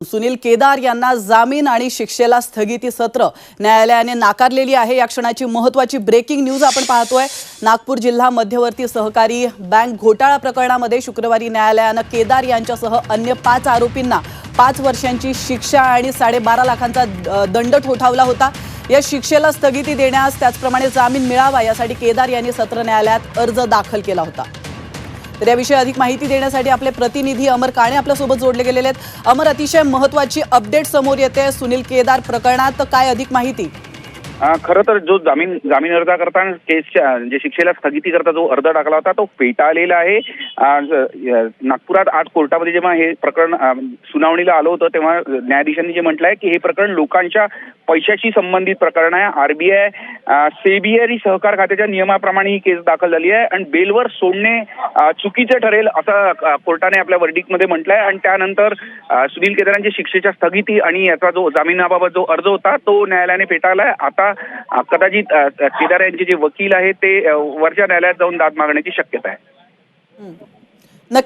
सुनील केदार यांना जामीन आणि शिक्षेला स्थगिती सत्र न्यायालयाने नाकारलेली आहे। या क्षणाची महत्त्वाची ब्रेकिंग न्यूज आपण पाहतोय। नागपूर जिल्हा मध्यवर्ती सहकारी बँक घोटाळा प्रकरणामध्ये शुक्रवारी न्यायालयाने केदार यांच्यासह अन्य 5 आरोपींना 5 वर्षांची शिक्षा आणि 12.5 लाखांचा दंड ठोठावला होता। या शिक्षेला स्थगिती देण्यास त्याचप्रमाणे जामीन मिळावा यासाठी केदार यांनी सत्र न्यायालयात अर्ज दाखल केला होता। तर याविषयी अधिक माहिती देण्यासाठी आपले प्रतिनिधी अमर काणे आपल्या सोबत जोडले गेलेले आहेत। अमर, अतिशय महत्त्वाची अपडेट समोर येते सुनील केदार प्रकरणात, काय अधिक माहिती? खरं तर जो जामीन अर्ज करताना केसच्या म्हणजे शिक्षेला स्थगिती करता जो अर्ज टाकला होता तो फेटाळलेला आहे। नागपुरात आज कोर्टामध्ये जेव्हा हे प्रकरण सुनावणीला आलं होतं तेव्हा न्यायाधीशांनी जे म्हटलंय की हे प्रकरण लोकांच्या पैशाशी संबंधित प्रकरण आहे। आरबीआय सेबी आणि सहकार खात्याच्या नियमाप्रमाणे ही केस दाखल झाली आहे आणि बेलवर सोडणे चुकीचे ठरेल असं कोर्टाने आपल्या वर्डिक्टमध्ये म्हटलंय। आणि त्यानंतर सुनील केदारांच्या शिक्षेच्या स्थगिती आणि याचा जो जामिनाबाबत जो अर्ज होता तो न्यायालयाने फेटाळलाय। आता कदाचित केदार यांचे जे वकील आहेत ते वरच्या न्यायालयात जाऊन दाद मागण्याची शक्यता आहे।